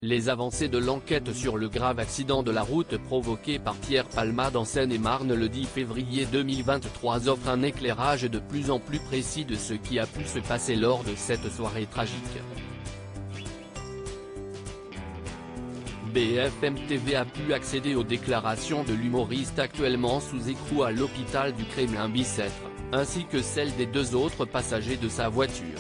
Les avancées de l'enquête sur le grave accident de la route provoqué par Pierre Palmade en Seine-et-Marne le 10 février 2023 offrent un éclairage de plus en plus précis de ce qui a pu se passer lors de cette soirée tragique. BFM TV a pu accéder aux déclarations de l'humoriste actuellement sous écrou à l'hôpital du Kremlin-Bicêtre, ainsi que celles des deux autres passagers de sa voiture.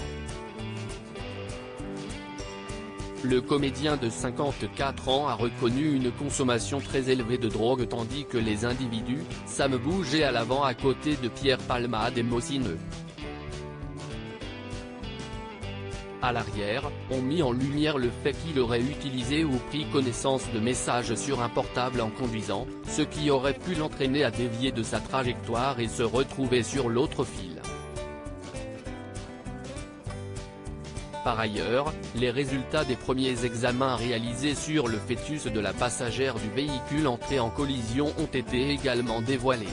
Le comédien de 54 ans a reconnu une consommation très élevée de drogue tandis que les individus, Sam bougeait à l'avant à côté de Pierre Palmade et Mosineux. À l'arrière, ont mis en lumière le fait qu'il aurait utilisé ou pris connaissance de messages sur un portable en conduisant, ce qui aurait pu l'entraîner à dévier de sa trajectoire et se retrouver sur l'autre fil. Par ailleurs, les résultats des premiers examens réalisés sur le fœtus de la passagère du véhicule entré en collision ont été également dévoilés.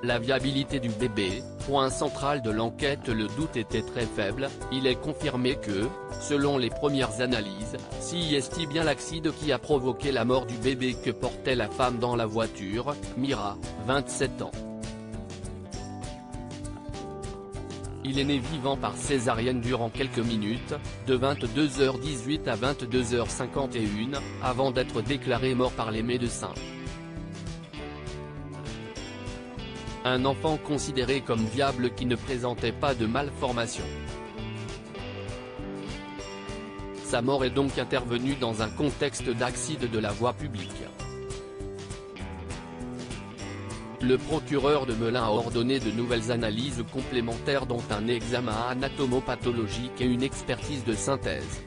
La viabilité du bébé, point central de l'enquête. Le doute était très faible, il est confirmé que, selon les premières analyses, c'est bien l'accident qui a provoqué la mort du bébé que portait la femme dans la voiture, Mira, 27 ans. Il est né vivant par césarienne durant quelques minutes, de 22h18 à 22h51, avant d'être déclaré mort par les médecins. Un enfant considéré comme viable qui ne présentait pas de malformation. Sa mort est donc intervenue dans un contexte d'accident de la voie publique. Le procureur de Melun a ordonné de nouvelles analyses complémentaires dont un examen anatomo-pathologique et une expertise de synthèse.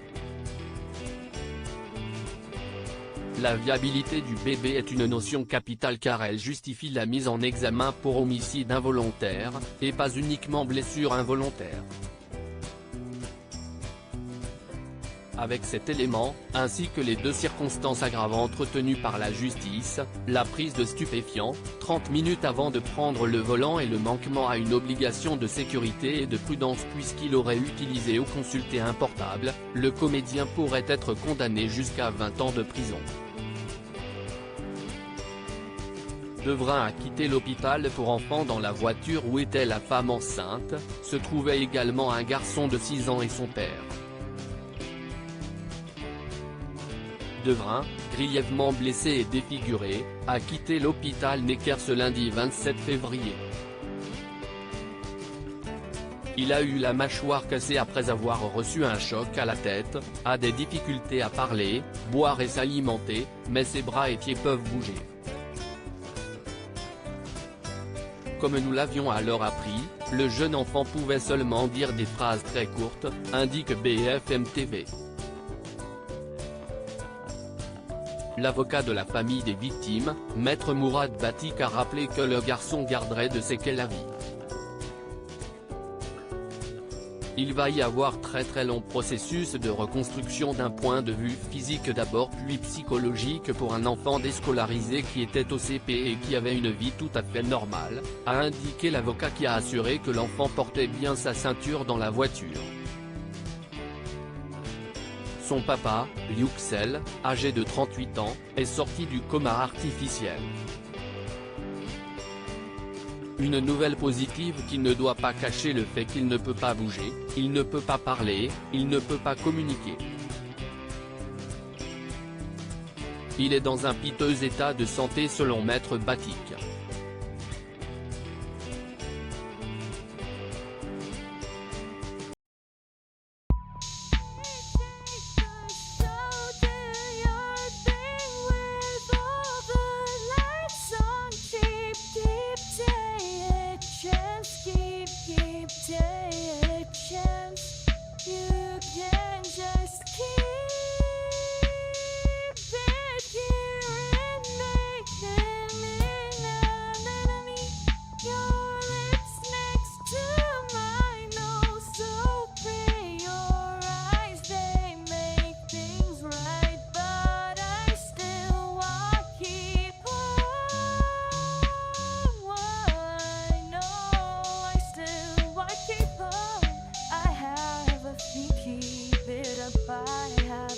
La viabilité du bébé est une notion capitale car elle justifie la mise en examen pour homicide involontaire, et pas uniquement blessure involontaire. Avec cet élément, ainsi que les deux circonstances aggravantes retenues par la justice, la prise de stupéfiants, 30 minutes avant de prendre le volant et le manquement à une obligation de sécurité et de prudence puisqu'il aurait utilisé ou consulté un portable, le comédien pourrait être condamné jusqu'à 20 ans de prison. Devrin a quitté l'hôpital pour enfants dans la voiture où était la femme enceinte, se trouvait également un garçon de 6 ans et son père. Devrin, grièvement blessé et défiguré, a quitté l'hôpital Necker ce lundi 27 février. Il a eu la mâchoire cassée après avoir reçu un choc à la tête, a des difficultés à parler, boire et s'alimenter, mais ses bras et pieds peuvent bouger. Comme nous l'avions alors appris, le jeune enfant pouvait seulement dire des phrases très courtes, indique BFM TV. L'avocat de la famille des victimes, Maître Mourad Batik a rappelé que le garçon garderait de séquelles à vie. Il va y avoir très long processus de reconstruction d'un point de vue physique d'abord puis psychologique pour un enfant déscolarisé qui était au CP et qui avait une vie tout à fait normale, a indiqué l'avocat qui a assuré que l'enfant portait bien sa ceinture dans la voiture. Son papa, Yüksel, âgé de 38 ans, est sorti du coma artificiel. Une nouvelle positive qui ne doit pas cacher le fait qu'il ne peut pas bouger, il ne peut pas parler, il ne peut pas communiquer. Il est dans un piteux état de santé selon Maître Batik. I have